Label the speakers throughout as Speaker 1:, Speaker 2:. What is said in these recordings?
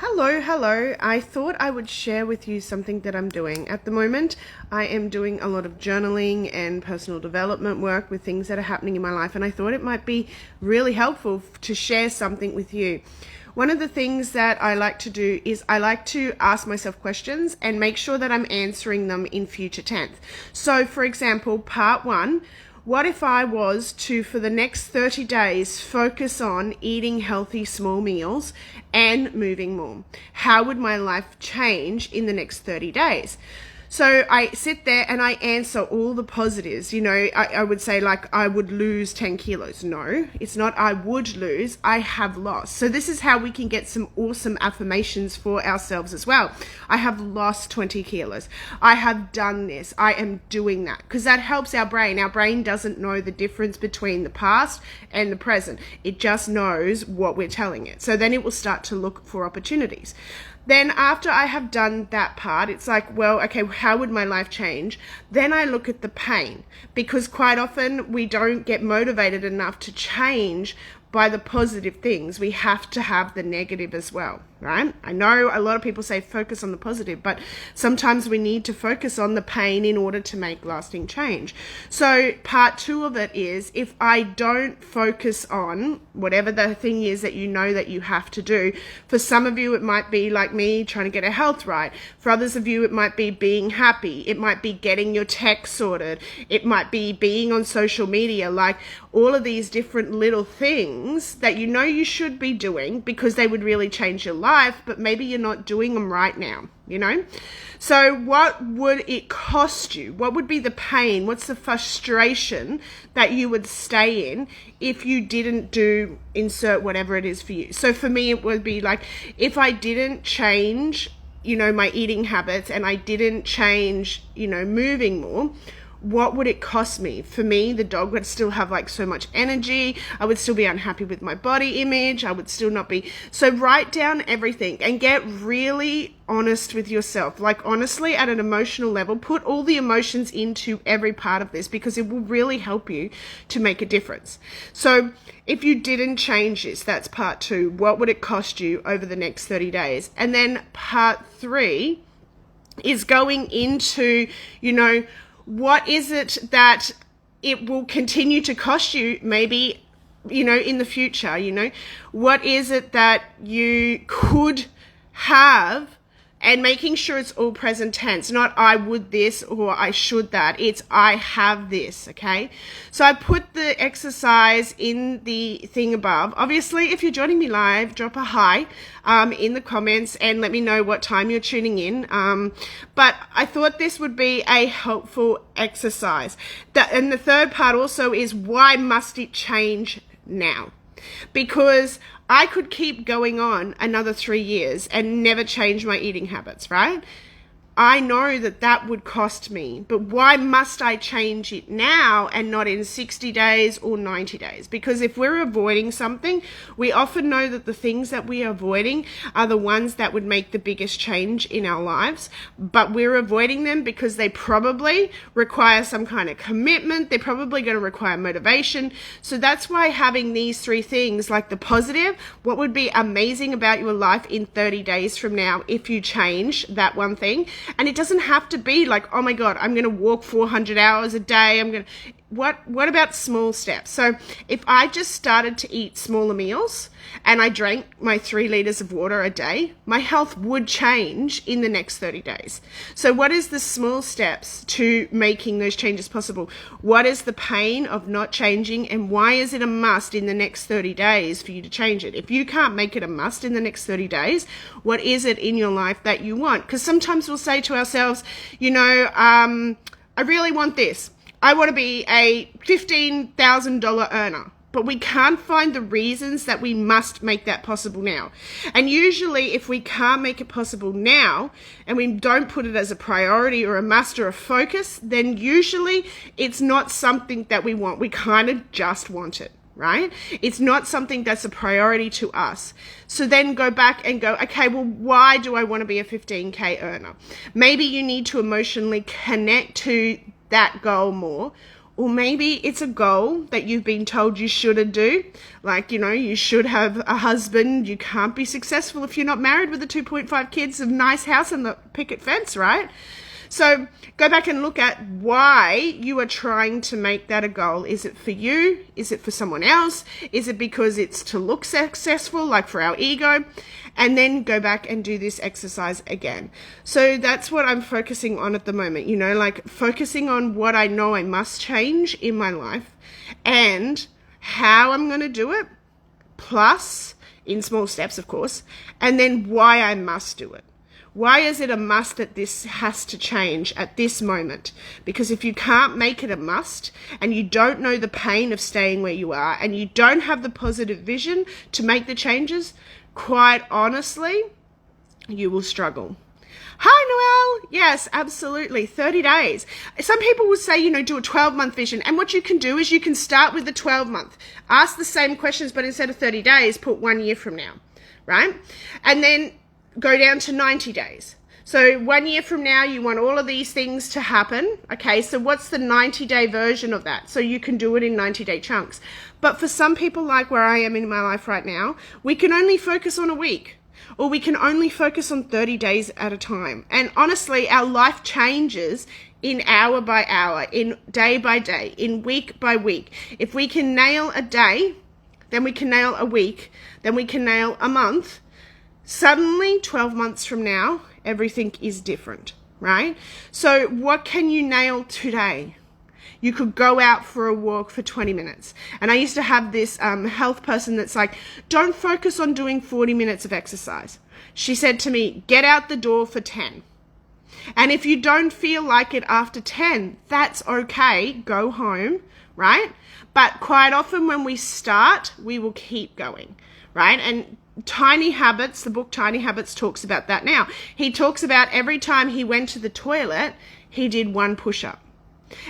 Speaker 1: Hello. I thought I would share with you something that I'm doing. At the moment, I am doing a lot of journaling and personal development work with things that are happening in my life, and I thought it might be really helpful to share something with you. One of the things that I like to do is I like to ask myself questions and make sure that I'm answering them in future tense. So, for example, part one, what if I was to, for the next 30 days, focus on eating healthy small meals and moving more? How would my life change in the next 30 days? So I sit there and I answer all the positives. I would say, like, I would lose 10 kilos. No, it's not I would lose, I have lost. So this is how we can get some awesome affirmations for ourselves as well. I have lost 20 kilos. I have done this. I am doing that. Because that helps our brain. Our brain doesn't know the difference between the past and the present. It just knows what we're telling it. So then it will start to look for opportunities. Then after I have done that part, it's like, well, okay, how would my life change? Then I look at the pain, because quite often we don't get motivated enough to change by the positive things. We have to have the negative as well, right? I know a lot of people say focus on the positive, but sometimes we need to focus on the pain in order to make lasting change. So part two of it is, if I don't focus on whatever the thing is that you know that you have to do, for some of you it might be like me, trying to get a health right. For others of you it might be being happy. It might be getting your tech sorted. It might be being on social media. Like, all of these different little things that you know you should be doing because they would really change your life, but maybe you're not doing them right now, So what would it cost you? What would be the pain? What's the frustration that you would stay in if you didn't do insert whatever it is for you? So for me, it would be like, if I didn't change, my eating habits, and I didn't change, moving more, what would it cost me? For me, the dog would still have like so much energy. I would still be unhappy with my body image. I would still not be. So write down everything and get really honest with yourself. Like, honestly, at an emotional level, put all the emotions into every part of this, because it will really help you to make a difference. So if you didn't change this, that's part two. What would it cost you over the next 30 days? And then part three is going into, what is it that it will continue to cost you, maybe, in the future? What is it that you could have, and making sure it's all present tense, not I would this or I should that. It's I have this, okay? So I put the exercise in the thing above. Obviously, if you're joining me live, drop a hi in the comments and let me know what time you're tuning in. But I thought this would be a helpful exercise. And the third part also is, why must it change now? Because I could keep going on another 3 years and never change my eating habits, right? I know that would cost me, but why must I change it now and not in 60 days or 90 days? Because if we're avoiding something, we often know that the things that we are avoiding are the ones that would make the biggest change in our lives, but we're avoiding them because they probably require some kind of commitment. They're probably going to require motivation. So that's why having these three things, like the positive, what would be amazing about your life in 30 days from now if you change that one thing. And it doesn't have to be like, oh my God, I'm going to walk 400 hours a day. What about small steps? So if I just started to eat smaller meals and I drank my 3 liters of water a day, my health would change in the next 30 days. So what is the small steps to making those changes possible? What is the pain of not changing, and why is it a must in the next 30 days for you to change it? If you can't make it a must in the next 30 days, what is it in your life that you want? Because sometimes we'll say to ourselves, I really want this. I want to be a $15,000 earner, but we can't find the reasons that we must make that possible now. And usually if we can't make it possible now and we don't put it as a priority or a must or a focus, then usually it's not something that we want. We kind of just want it, right? It's not something that's a priority to us. So then go back and go, okay, well, why do I want to be a 15K earner? Maybe you need to emotionally connect to that goal more, Or maybe it's a goal that you've been told you shouldn't do. Like, you should have a husband. You can't be successful if you're not married with the 2.5 kids, a nice house and the picket fence, right? So go back and look at why you are trying to make that a goal. Is it for you? Is it for someone else? Is it because it's to look successful, like for our ego? And then go back and do this exercise again. So that's what I'm focusing on at the moment, like focusing on what I know I must change in my life and how I'm going to do it, plus in small steps, of course, and then why I must do it. Why is it a must that this has to change at this moment? Because if you can't make it a must and you don't know the pain of staying where you are and you don't have the positive vision to make the changes, quite honestly, you will struggle. Hi, Noelle. Yes, absolutely. 30 days. Some people will say, do a 12-month vision. And what you can do is you can start with the 12-month. Ask the same questions, but instead of 30 days, put 1 year from now, right? And then go down to 90 days. So 1 year from now, you want all of these things to happen. Okay, so what's the 90-day version of that? So you can do it in 90-day chunks. But for some people, like where I am in my life right now, we can only focus on a week, or we can only focus on 30 days at a time. And honestly, our life changes in hour by hour, in day by day, in week by week. If we can nail a day, then we can nail a week, then we can nail a month. Suddenly, 12 months from now, everything is different, right? So what can you nail today? You could go out for a walk for 20 minutes. And I used to have this health person that's like, don't focus on doing 40 minutes of exercise. She said to me, get out the door for 10. And if you don't feel like it after 10, that's okay. Go home, right? But quite often when we start, we will keep going, right? And Tiny Habits, the book Tiny Habits talks about that now. He talks about every time he went to the toilet, he did 1 push-up.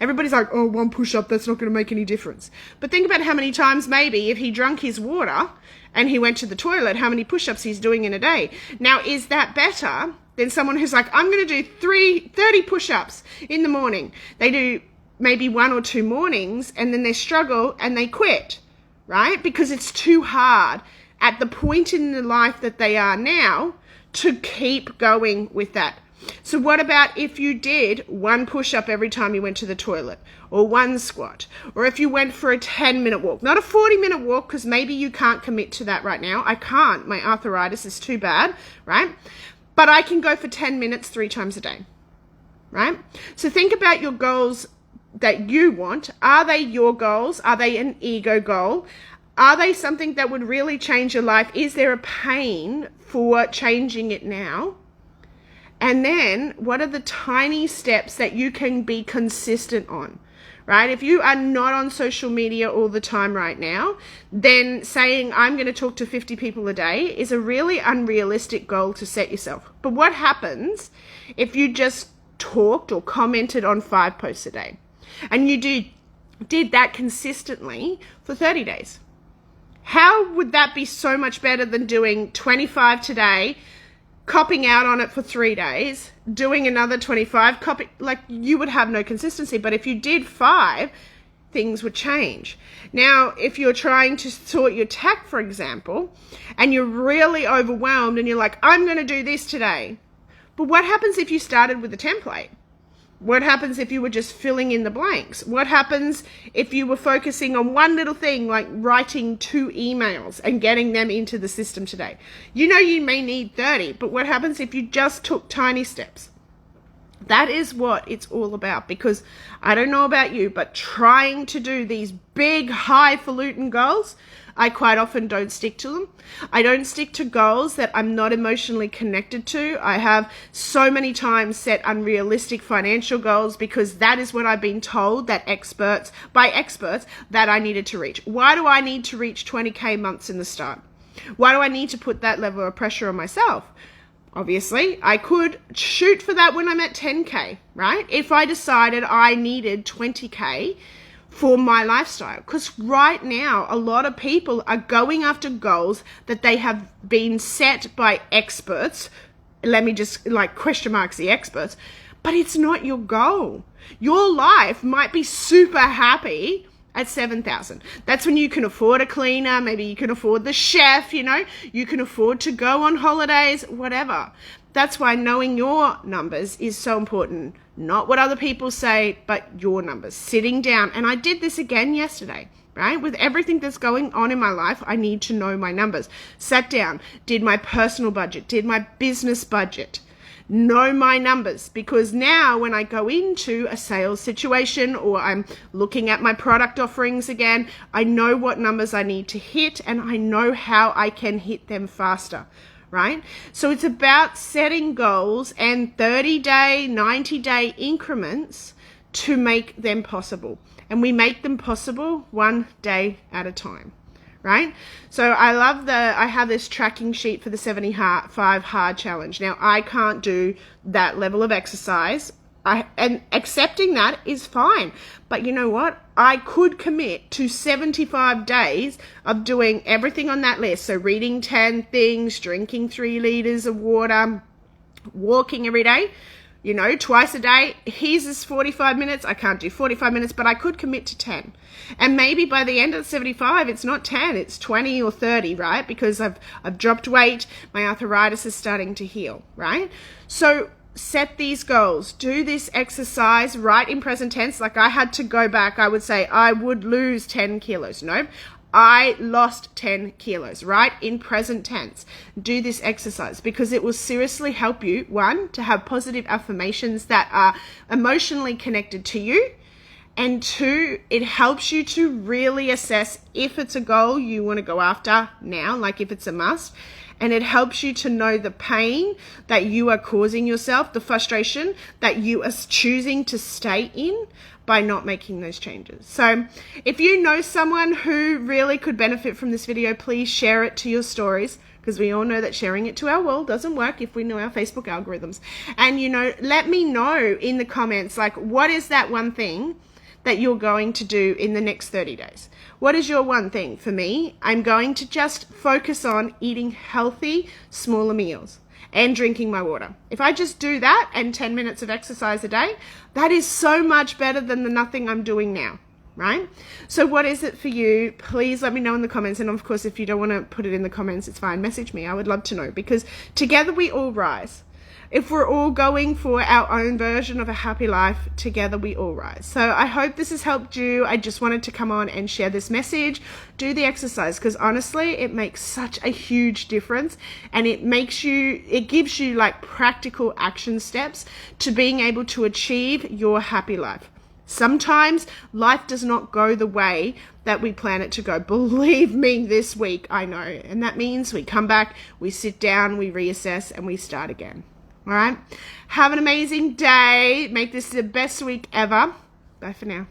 Speaker 1: Everybody's like, oh, 1 push-up, that's not going to make any difference. But think about how many times maybe if he drank his water and he went to the toilet, how many push-ups he's doing in a day. Now, is that better than someone who's like, I'm going to do 30 push-ups in the morning? They do maybe 1 or 2 mornings and then they struggle and they quit, right? Because it's too hard at the point in the life that they are now to keep going with that. So what about if you did 1 push-up every time you went to the toilet, or 1 squat, or if you went for a 10-minute walk, not a 40-minute walk, because maybe you can't commit to that right now. I can't. My arthritis is too bad, right? But I can go for 10 minutes 3 times a day, right? So think about your goals that you want. Are they your goals? Are they an ego goal? Are they something that would really change your life? Is there a pain for changing it now? And then what are the tiny steps that you can be consistent on, right? If you are not on social media all the time right now, then saying I'm going to talk to 50 people a day is a really unrealistic goal to set yourself. But what happens if you just talked or commented on 5 posts a day and you did that consistently for 30 days? How would that be so much better than doing 25 today, copping out on it for 3 days, doing another 25, like you would have no consistency. But if you did 5, things would change. Now, if you're trying to sort your tack, for example, and you're really overwhelmed and you're like, I'm going to do this today. But what happens if you started with a template? What happens if you were just filling in the blanks? What happens if you were focusing on one little thing, like writing 2 emails and getting them into the system today? You may need 30, but what happens if you just took tiny steps? That is what it's all about, because I don't know about you, but trying to do these big, highfalutin goals, I quite often don't stick to them. I don't stick to goals that I'm not emotionally connected to. I have so many times set unrealistic financial goals because that is what I've been told by experts that I needed to reach. Why do I need to reach 20K months in the start? Why do I need to put that level of pressure on myself? Obviously, I could shoot for that when I'm at 10K, right? If I decided I needed 20K for my lifestyle. Because right now, a lot of people are going after goals that they have been set by experts. Let me just question marks the experts. but it's not your goal. Your life might be super happy at 7,000. That's when you can afford a cleaner, maybe you can afford the chef, you can afford to go on holidays, whatever. That's why knowing your numbers is so important. Not what other people say, but your numbers. Sitting down, and I did this again yesterday, right? With everything that's going on in my life, I need to know my numbers. Sat down, did my personal budget, did my business budget. Know my numbers, because now when I go into a sales situation or I'm looking at my product offerings again, I know what numbers I need to hit and I know how I can hit them faster, right? So it's about setting goals and 30-day, 90-day increments to make them possible. And we make them possible one day at a time, right? So I have this tracking sheet for the 75 hard challenge. Now, I can't do that level of exercise, and accepting that is fine. But you know what? I could commit to 75 days of doing everything on that list. So reading 10 things, drinking 3 liters of water, walking every day, twice a day. Here's this 45 minutes. I can't do 45 minutes, but I could commit to 10. And maybe by the end of 75, it's not 10, it's 20 or 30, right? Because I've dropped weight, my arthritis is starting to heal, right? So set these goals, do this exercise right in present tense. Like I had to go back, I would say I would lose 10 kilos. Nope. I lost 10 kilos, right? In present tense. Do this exercise because it will seriously help you, one, to have positive affirmations that are emotionally connected to you. And two, it helps you to really assess if it's a goal you want to go after now, like if it's a must. And it helps you to know the pain that you are causing yourself, the frustration that you are choosing to stay in by not making those changes. So if you know someone who really could benefit from this video, please share it to your stories, because we all know that sharing it to our world doesn't work if we know our Facebook algorithms. And, let me know in the comments, like, what is that one thing that you're going to do in the next 30 days? What is your one thing? For me, I'm going to just focus on eating healthy, smaller meals and drinking my water. If I just do that and 10 minutes of exercise a day, that is so much better than the nothing I'm doing now, right? So what is it for you? Please let me know in the comments. And of course, if you don't want to put it in the comments, it's fine. Message me. I would love to know, because together we all rise. If we're all going for our own version of a happy life, together we all rise. So I hope this has helped you. I just wanted to come on and share this message. Do the exercise, because honestly, it makes such a huge difference, and it gives you like practical action steps to being able to achieve your happy life. Sometimes life does not go the way that we plan it to go. Believe me, this week, I know. And that means we come back, we sit down, we reassess, and we start again. All right. Have an amazing day. Make this the best week ever. Bye for now.